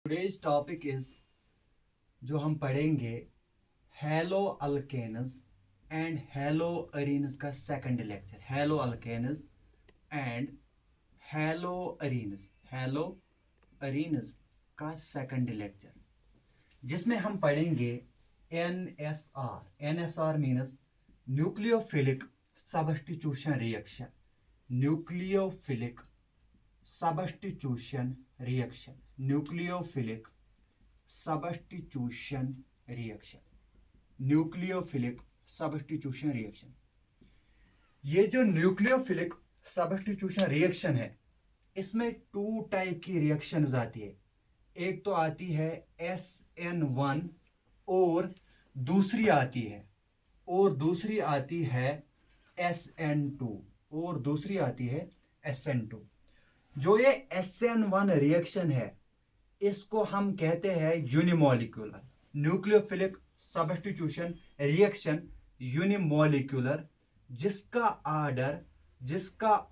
Today's topic is जो हम पढ़ेंगे haloalkanes and haloarenes का second lecture. Haloalkanes and haloarenes का सेकंड लेक्चर, जिसमें हम पढ़ेंगे NSR means nucleophilic substitution reaction. Nucleophilic substitution reaction, nucleophilic substitution reaction, nucleophilic substitution reaction. ये जो न्यूक्लियोफिलिक सब्स्टिट्यूशन रिएक्शन है, इसमें to type की रिएक्शंस आती है। एक तो आती है SN1 और दूसरी आती है SN2 और दूसरी आती है SN2। जो ये SN1 रिएक्शन है, इसको हम कहते हैं unimolecular nucleophilic substitution reaction, unimolecular, जिसका जिसका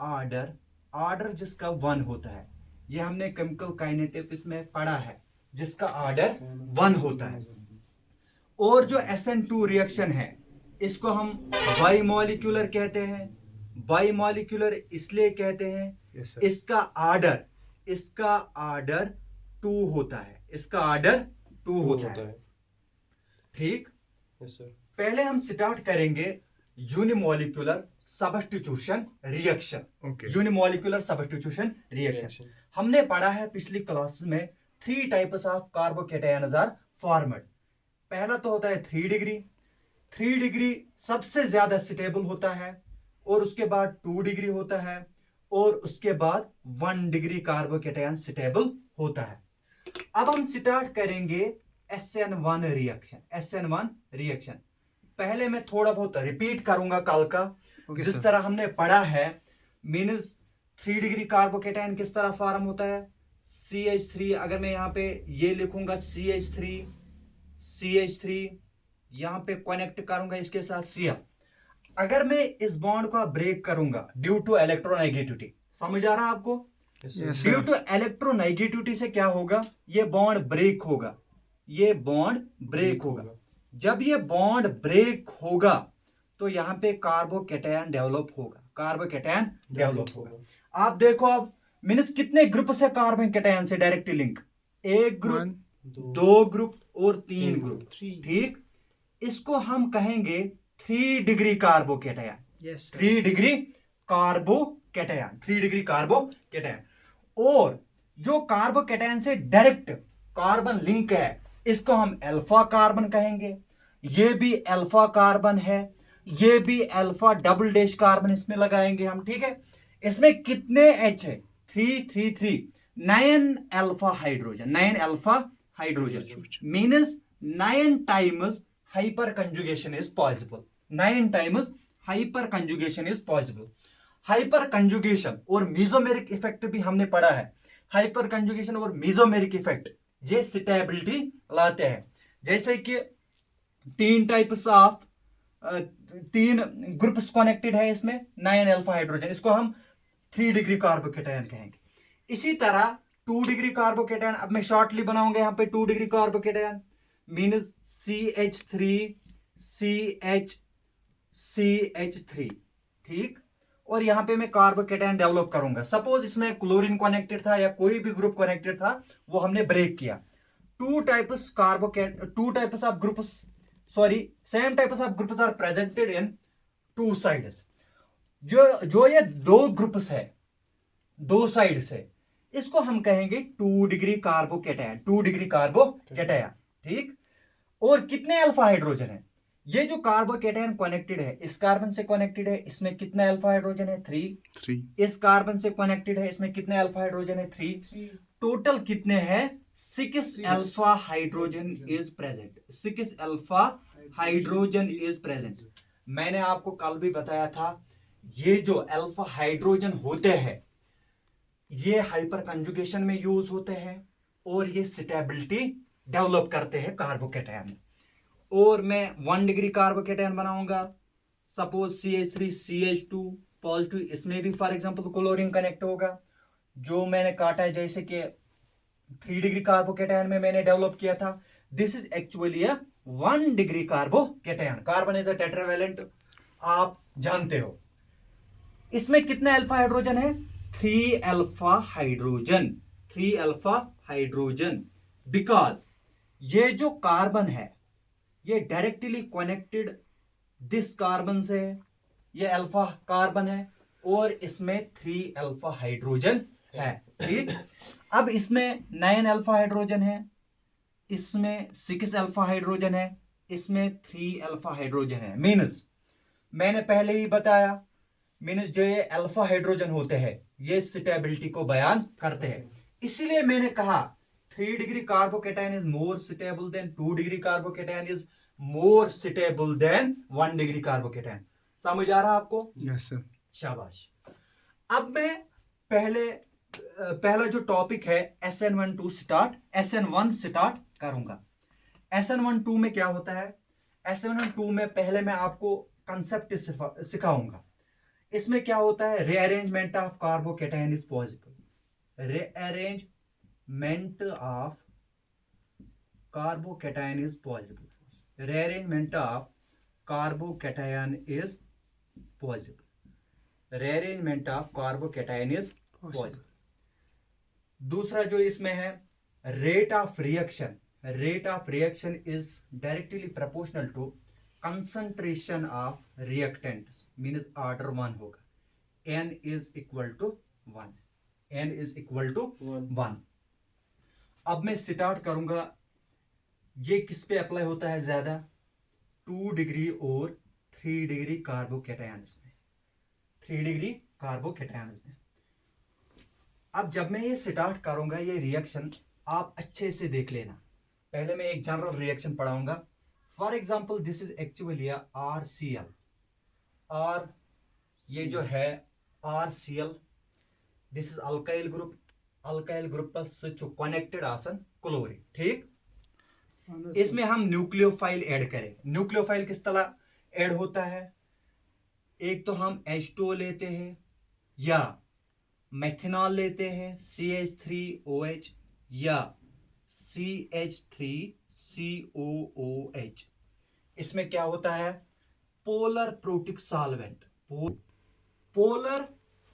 1 होता है। ये हमने केमिकल काइनेटिक्स में पढ़ा है, जिसका ऑर्डर 1 होता है। और जो SN2 रिएक्शन है, इसको हम बाइमोलिक्यूलर कहते हैं। बाइमोलिक्यूलर इसलिए कहते हैं, इसका ऑर्डर 2 होता है। इसका ऑर्डर 2 होता है। ठीक। पहले हम स्टार्ट करेंगे unimolecular substitution reaction. Unimolecular substitution reaction हमने पढ़ा है पिछली क्लासेस में। 3 types of carbocations are formed. पहला तो होता है 3 डिग्री। 3 डिग्री सबसे ज्यादा स्टेबल होता है, और उसके बाद 2 डिग्री होता है, और उसके बाद 1 डिग्री कार्बोकैटायन स्टेबल होता है। अब हम स्टार्ट करेंगे SN1 रिएक्शन। पहले मैं थोड़ा बहुत रिपीट करूंगा कल का, जिस तरह हमने पढ़ा है। मीन्स 3 डिग्री कार्बोकैटायन किस तरह फॉर्म होता है। CH3, अगर मैं यहां पे ये लिखूंगा CH3 यहां पे कनेक्ट करूंगा इसके साथ Cl। अगर मैं इस बॉन्ड को ब्रेक करूंगा ड्यू टू इलेक्ट्रोनेगेटिविटी, समझ आ रहा है आपको? ड्यू टू इलेक्ट्रोनेगेटिविटी से क्या होगा, ये बॉन्ड ब्रेक होगा। जब ये बॉन्ड ब्रेक होगा तो यहां पे कार्बोकैटायन डेवलप होगा। आप देखो, अब मीन्स कितने ग्रुप से कार्बोकैटायन से डायरेक्टली लिंक, 1 ग्रुप, 2 ग्रुप और 3 ग्रुप। ठीक। इसको हम कहेंगे 3 डिग्री कार्बोकैटायन। 3 degree carbocation. और जो कार्बोकैटायन से डायरेक्ट कार्बन लिंक है, इसको हम अल्फा कार्बन कहेंगे। ये भी अल्फा कार्बन है, ये भी अल्फा डबल डैश कार्बन इसमें लगाएंगे हम। ठीक है। इसमें कितने H है? 3 9 alpha hydrogen means 9 times hyper conjugation is possible. 9 times hyper conjugation और मीजोमेरिक इफेक्ट भी हमने पढ़ा है। हाइपर कंजुगेशन और मीजोमेरिक इफेक्ट ये स्टेबिलिटी लाते हैं। जैसे कि 3 ग्रुप्स कनेक्टेड है इसमें, 9 अल्फा हाइड्रोजन, इसको हम 3 डिग्री कार्बोकैटायन कहेंगे। इसी तरह 2 डिग्री कार्बोकैटायन, अब मैं शॉर्टली बनाऊंगा यहां पे 2 डिग्री कार्बोकैटायन मीन्स CH3। ठीक। और यहां पे मैं कार्बोकैटायन डेवलप करूंगा। सपोज इसमें क्लोरीन कनेक्टेड था या कोई भी ग्रुप कनेक्टेड था, वो हमने ब्रेक किया। Same types of groups are presented in 2 sides. जो ये 2 ग्रुप्स है, 2 साइड से, इसको हम कहेंगे 2 डिग्री कार्बोकैटायन। ठीक। और कितने अल्फा हाइड्रोजन है? ये जो कार्बोकैटायन कनेक्टेड है, इस कार्बन से कनेक्टेड है, इसमें कितने अल्फा हाइड्रोजन है? 3। इस कार्बन से कनेक्टेड है, इसमें कितने अल्फा हाइड्रोजन है? 3। टोटल कितने हैं? 6 alpha hydrogen is present. 6 alpha hydrogen is present. मैंने आपको कल भी बताया था, ये जो अल्फा हाइड्रोजन होते हैं, ये हाइपर कंजुगेशन में यूज होते हैं और ये स्टेबिलिटी डेवलप करते हैं कार्बोकैटायन में। और मैं 1 डिग्री कार्बोकैटायन बनाऊंगा। सपोज CH3 CH2 पॉजिटिव, इसमें भी फॉर एग्जांपल क्लोरीन कनेक्ट होगा। जो मैंने काटा है, जैसे कि 3 डिग्री कार्बोकेटायन में मैंने डेवलप किया था। This is actually a 1 degree carbocation. Carbon is a tetravalent, आप जानते हो। इसमें कितने अल्फा हाइड्रोजन है? 3 alpha hydrogen, 3 alpha hydrogen. Because ये जो कार्बन है ये डायरेक्टली कनेक्टेड दिस कार्बन से है, ये अल्फा कार्बन है और इसमें 3 अल्फा हाइड्रोजन है, ठीक। अब इसमें 9 अल्फा हाइड्रोजन है, इसमें 6 अल्फा हाइड्रोजन है, इसमें 3 अल्फा हाइड्रोजन है। मीन्स मैंने पहले ही बताया, मीन्स जो ये अल्फा हाइड्रोजन होते हैं ये स्टेबिलिटी को बयान करते हैं। इसलिए मैंने कहा 3 degree carbocation is more stable then 2 degree carbocation is more stable then 1 degree carbocation. समझ आ रहा आपको? Yes sir. शाबाश। अब मैं पहला जो टॉपिक है SN1 स्टार्ट करूंगा। SN1 में क्या होता है? SN1 में पहले मैं आपको कंसेप्ट सिखाऊंगा। इसमें क्या होता है? Rearrangement of carbocation is possible. Rearrangement of carbocation is possible. Rearrangement of carbocation is possible. Rearrangement of carbocation is possible. दूसरा जो इसमें है rate of reaction. Rate of reaction is directly proportional to concentration of reactants, means order 1 होगा। n is equal to 1, n is equal to 1। अब मैं start करूंगा। ये किस पे अप्लाई होता है ज्यादा? 2 डिग्री और 3 डिग्री कार्बोकेटायंस में, 3 डिग्री कार्बोकेटायंस में। अब जब मैं ये स्टार्ट करूंगा ये रिएक्शन, आप अच्छे से देख लेना। पहले मैं एक जनरल रिएक्शन पढ़ाऊंगा। For example this is actually RCl। और ये जो है RCl, this is alkyl group. Alkyl group connected आसन क्लोरीन, ठीक। इसमें हम न्यूक्लियोफाइल ऐड करें। न्यूक्लियोफाइल किस तरह ऐड होता है? एक तो हम H2O लेते हैं या मेथनॉल लेते हैं CH3OH या CH3COOH। इसमें क्या होता है? Polar protic solvent. Polar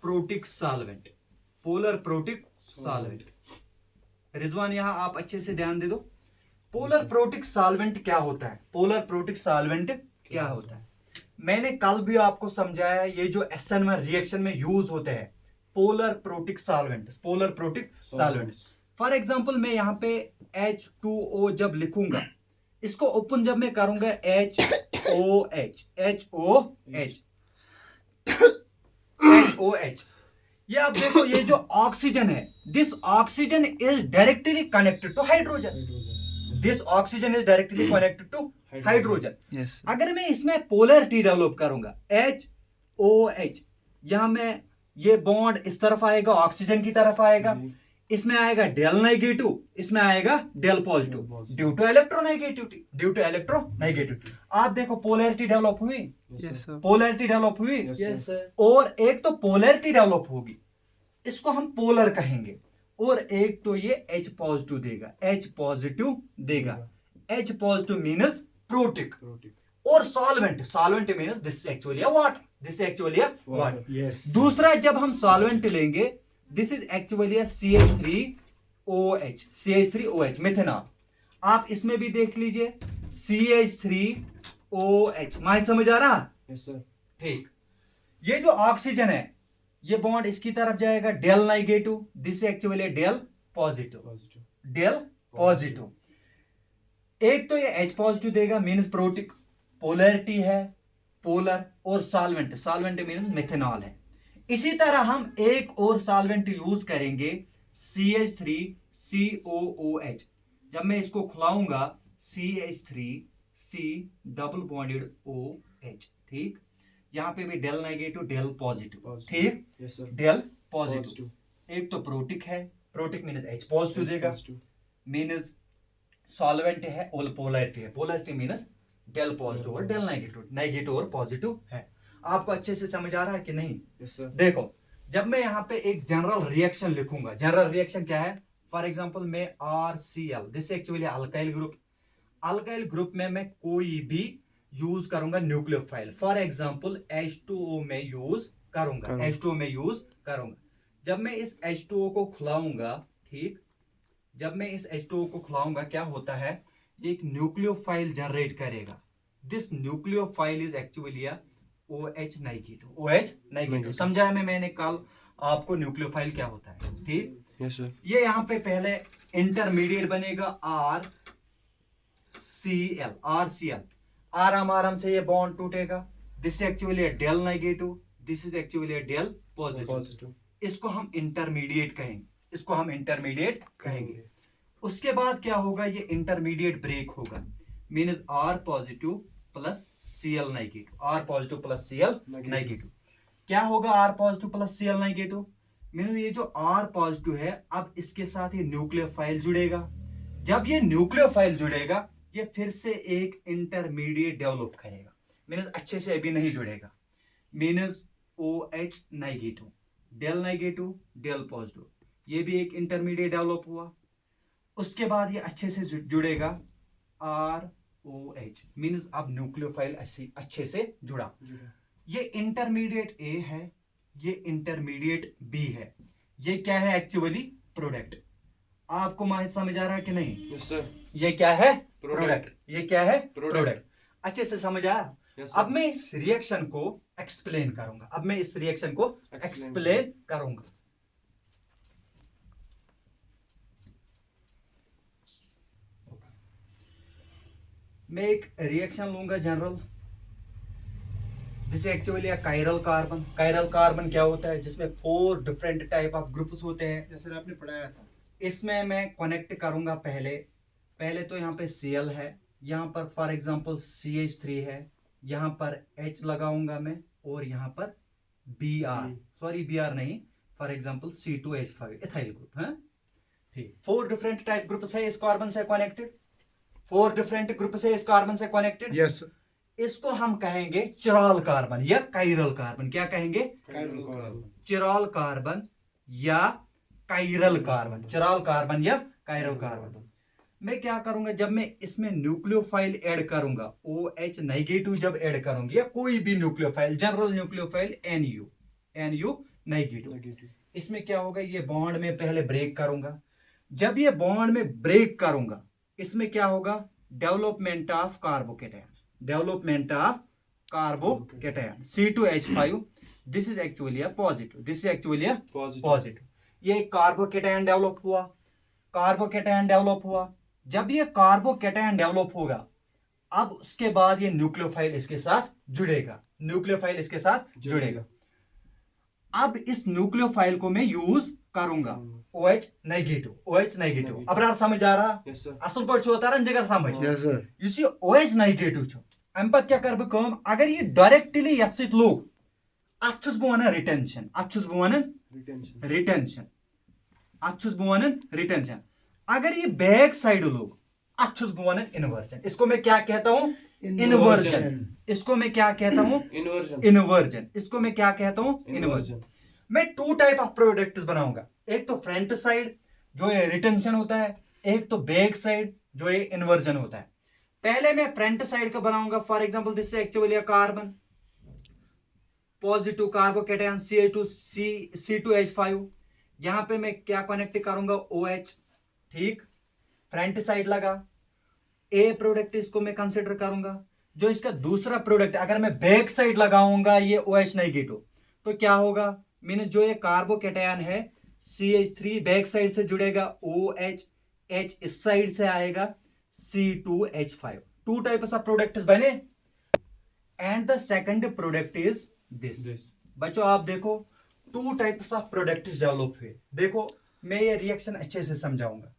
protic solvent, polar protic solvent. Rizwan यहां आप अच्छे से ध्यान दे दो। पोलर प्रोटिक सॉल्वेंट क्या होता है? पोलर प्रोटिक सॉल्वेंट क्या होता है? मैंने कल भी आपको समझाया, ये जो SN1 रिएक्शन में यूज होते हैं polar protic solvent. Polar protic solvent for example मैं यहां पे H2O जब लिखूंगा, इसको ओपन जब मैं करूंगा HOH, ये आप देखो, ये जो ऑक्सीजन है, this oxygen is directly connected to hydrogen. This oxygen is directly connected to hydrogen. अगर मैं इसमें पोलैरिटी डेवलप करूंगा HOH, यहां में ये बॉन्ड इस तरफ आएगा, ऑक्सीजन की तरफ आएगा, इसमें आएगा डेल नेगेटिव, इसमें आएगा del positive, due to electronegativity, due to electronegativity. आप देखो पोलैरिटी डेवलप हुई, पोलैरिटी डेवलप हुई, और एक तो पोलैरिटी डेवलप होगी, इसको हम पोलर कहेंगे, और एक तो ये H पॉजिटिव देगा, H पॉजिटिव देगा। H पॉजिटिव मीन्स प्रोटिक, और solvent, solvent means this actually water, this actually water. दूसरा जब हम सॉल्वेंट लेंगे, this is actually CH3OH, CH3OH methanol. आप इसमें भी देख लीजिए CH3OH। माइंड समझ आ रहा? Yes sir. ठीक। ये जो ऑक्सीजन है, ये बॉन्ड इसकी तरफ जाएगा, del negative, this actually del positive, del positive. एक तो ये H पॉजिटिव देगा, मीन्स प्रोटिक, पोलैरिटी है, पोलर, और सॉल्वेंट, सॉल्वेंट मीन्स मेथनॉल है। इसी तरह हम एक और सॉल्वेंट यूज करेंगे CH3COOH। जब मैं इसको खुलाऊंगा CH3C डबल बॉन्डेड OH, ठीक। यहां पे भी डेल नेगेटिव, डेल पॉजिटिव, ठीक, डेल पॉजिटिव। एक तो प्रोटिक है, प्रोटिक मीन्स H पॉजिटिव देगा, मीन्स सॉल्वेंट है, और पोलैरिटी है, पोलैरिटी मीन्स डेल पॉजिटिव और डेल नेगेटिव, नेगेटिव और पॉजिटिव है। आपको अच्छे से समझ आ रहा है कि नहीं? yes, देखो, जब मैं यहाँ पे एक जनरल रिएक्शन लिखूंगा, जनरल रिएक्शन क्या है? फॉर एग्जांपल मैं RCl, this actually alkyl group. Alkyl group में मैं कोई भी यूज करूंगा न्यूक्लियोफाइल, फॉर एग्जांपल H2O में यूज करूंगा, H2O में यूज करूंगा। जब मैं इस H2O को खुलाऊंगा, ठीक, जब मैं इस H2O को खुलाऊंगा क्या होता है, ये एक न्यूक्लियोफाइल जनरेट करेगा। This nucleophile is actually OH negative, OH negative. समझाया मैंने कल आपको न्यूक्लियोफाइल क्या होता है, ठीक। Yes sir. ये यहाँ पे पहले इंटरमीडिएट बनेगा RCl, आराम से ये बॉन्ड टूटेगा। This actually del negative, this is actually del positive. इसको हम इंटरमीडिएट कहेंगे, इसको हम इंटरमीडिएट कहेंगे। उसके बाद क्या होगा, ये इंटरमीडिएट ब्रेक होगा, means R positive plus Cl negative, R positive plus Cl negative. क्या होगा R positive plus Cl negative, means ये जो R पॉजिटिव है, अब इसके साथ ये न्यूक्लियोफाइल जुड़ेगा। जब ये न्यूक्लियोफाइल जुड़ेगा, ये फिर से एक इंटरमीडिएट डेवलप करेगा, मींस अच्छे से अभी नहीं जुड़ेगा, means OH negative, del negative, del positive, ये भी एक इंटरमीडिएट डेवलप हुआ। उसके बाद ये अच्छे से जुड़ेगा ROH, मींस अब न्यूक्लियोफाइल अच्छे से जुड़ा। ये इंटरमीडिएट A है, ये इंटरमीडिएट B है। ये क्या है एक्चुअली, प्रोडक्ट। आपको माहित समझ आ रहा है कि नहीं? Yes sir. ये क्या है, प्रोडक्ट। ये क्या है, प्रोडक्ट। अच्छे से समझ आया? अब मैं इस रिएक्शन को एक्सप्लेन करूंगा, अब मैं इस रिएक्शन को एक्सप्लेन करूंगा। मैं एक रिएक्शन लूंगा जनरल, जिसे actually chiral carbon. Chiral carbon क्या होता है, जिसमें 4 डिफरेंट टाइप ऑफ ग्रुप्स होते हैं, जैसे आपने पढ़ाया था। इसमें मैं कनेक्ट करूंगा पहले तो यहाँ पे Cl है, यहाँ पर फॉर एग्जांपल CH3 है, यहाँ पर H लगाऊंगा मैं, और यहाँ पर Br नहीं, for example C2H5 ethyl group है, ठीक। 4 डिफरेंट टाइप ग्रुप्स है इस कार्बन से कनेक्टेड, 4 डिफरेंट ग्रुप से इस कार्बन से कनेक्टेड। यस। इसको हम कहेंगे चिरॉल कार्बन या कायरल कार्बन। क्या कहेंगे, चिरॉल कार्बन या कायरल कार्बन, चिरॉल कार्बन या कायरल कार्बन। मैं क्या करूंगा, जब मैं इसमें न्यूक्लियोफाइल ऐड करूंगा, OH नेगेटिव जब ऐड करूंगी, या कोई भी nucleophile, general nucleophile NU negative, इसमें क्या होगा, ये बॉन्ड में पहले ब्रेक करूंगा। जब ये बॉन्ड में ब्रेक करूंगा, इसमें क्या होगा, development of carbocation, development of carbocation C2H5, this is actually a positive, this is actually a positive. ये कार्बोकेटायन डेवलप हुआ, कार्बोकेटायन डेवलप हुआ। जब ये कार्बोकेटायन डेवलप होगा, अब उसके बाद ये न्यूक्लियोफाइल इसके साथ जुड़ेगा, न्यूक्लियोफाइल इसके साथ जुड़ेगा। अब इस न्यूक्लियोफाइल को मैं यूज करूंगा OH नेगेटिव। अब यार समझ आ रहा, असल पर होता जगह समझ, यस ये OH नेगेटिव छ, अम पत क्या कर बह काम, अगर ये डायरेक्टली यथ सत लोग, अत छुस बह वनान रिटेंशन, अत छुस बह वनान रिटेंशन, अत छुस बह वनान रिटेंशन। अगर ये बैक साइड लोग, अत छुस बह वनान इन्वर्जन। इसको मैं क्या कहता हूं, इन्वर्जन। इसको मैं क्या कहता हूं, इन्वर्जन। इसको मैं क्या कहता हूं, इन्वर्जन। मैं 2 टाइप ऑफ प्रोडक्ट्स बनाऊंगा, एक तो फ्रंट साइड जो ये रिटेंशन होता है, एक तो बैक साइड जो ये इन्वर्जन होता है। पहले मैं फ्रंट साइड का बनाऊंगा, for example this is actually carbon, positive carbocation C2H5, यहां पे मैं क्या कनेक्ट करूंगा, OH, ठीक, फ्रंट साइड लगा। ए प्रोडक्ट इसको मैं कंसिडर करूंगा। जो इसका दूसरा प्रोडक्ट, अगर मैं बैक साइड लगाऊंगा ये OH नेगेटिव, तो क्या होगा, मींस जो ये कार्बोकेटायन है CH3 बैक साइड से जुड़ेगा, OH, H इस साइड से आएगा, C2H5। 2 टाइप्स ऑफ प्रोडक्ट्स बने, and the second product is this. बच्चों आप देखो 2 टाइप्स ऑफ प्रोडक्ट्स डेवलप हुए। देखो मैं ये रिएक्शन अच्छे से समझाऊंगा।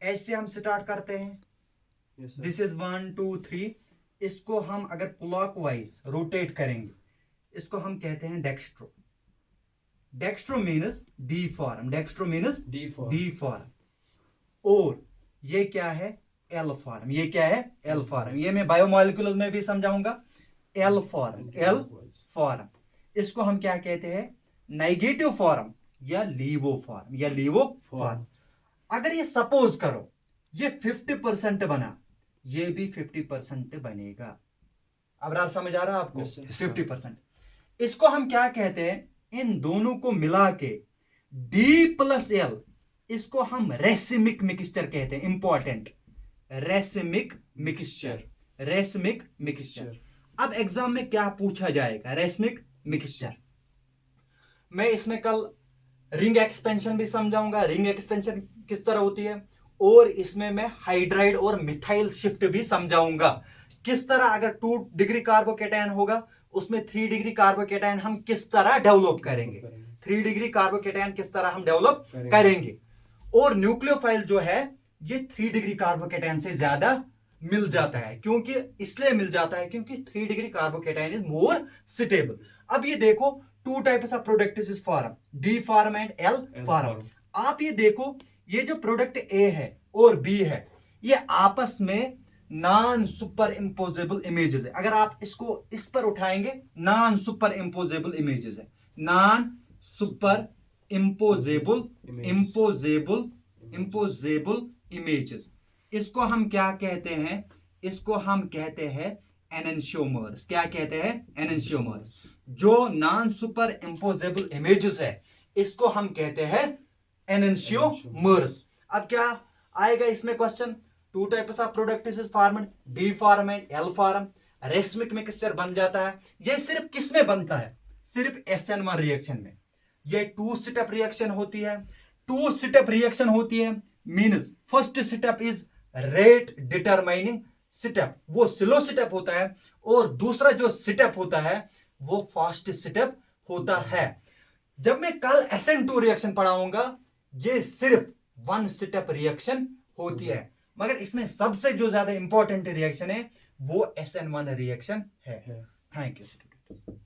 ऐसे हम स्टार्ट करते हैं, दिस इज 1 2 3। इसको हम अगर क्लॉकवाइज रोटेट करेंगे, इसको हम कहते हैं dextro. Dextro मीनस D form, dextro मीनस D form. और ये क्या है, एल फॉर्म। ये क्या है, एल फॉर्म। ये मैं बायोमोलिक्यूल्स में भी समझाऊंगा, एल फॉर्म, एल फॉर्म। इसको हम क्या कहते हैं, नेगेटिव फॉर्म या लीवो फॉर्म, या लीवो फॉर्म। अगर ये सपोज करो ये 50% बना, ये भी 50% बनेगा। अब रार समझ आ रहा है आपको? 50%। इसको हम क्या कहते हैं, इन दोनों को मिला के D+L, इसको हम रेसिमिक मिक्सचर कहते हैं। Important, racemic mixture, racemic mixture. अब एग्जाम में क्या पूछा जाएगा? Racemic mixture. मैं इसमें कल रिंग एक्सपेंशन भी समझाऊंगा, रिंग एक्सपेंशन किस तरह होती है, और इसमें मैं हाइड्राइड और मिथाइल शिफ्ट भी समझाऊंगा किस तरह। अगर 2 डिग्री कार्बोकेटायन होगा उसमें 3 डिग्री कार्बोकेटायन हम किस तरह डेवलप करेंगे, 3 डिग्री कार्बोकेटायन किस तरह हम डेवलप करेंगे। और न्यूक्लियोफाइल जो है ये 3 डिग्री कार्बोकेटायन से ज्यादा मिल जाता है, क्योंकि इसलिए मिल जाता है क्योंकि 3 degree carbocation is more stable. अब ये देखो 2 types of product is form, D form and L form. आप ये देखो ये जो प्रोडक्ट A है और B है ये आपस में नॉन सुपर इंपोजेबल इमेजेस है। अगर आप इसको इस पर उठाएंगे नॉन सुपर इंपोजेबल इमेजेस है, नॉन सुपर इंपोजेबल इंपोजेबल इमेजेस। इसको हम क्या कहते हैं? इसको हम कहते हैं एनेंशियोमर्स। क्या कहते हैं? एनेंशियोमर्स। जो नॉन सुपर इंपोजेबल इमेजेस है इसको हम कहते हैं एनेंशियोमर्स। अब क्या आएगा इसमें question? 2 types of product is formed, D form and L form. Racemic mixture बन जाता है। ये सिर्फ किस में बनता है? सिर्फ SN1 रिएक्शन में। ये 2 स्टेप रिएक्शन होती है। 2 स्टेप रिएक्शन होती है means first step is rate determining step, वो स्लो स्टेप होता है, और दूसरा जो स्टेप होता है वो फास्ट स्टेप होता है। जब मैं कल SN2 रिएक्शन पढ़ाऊंगा ये सिर्फ 1 स्टेप रिएक्शन होती है, मगर इसमें सबसे जो ज्यादा इंपॉर्टेंट रिएक्शन है वो SN1 रिएक्शन है। Thank you students.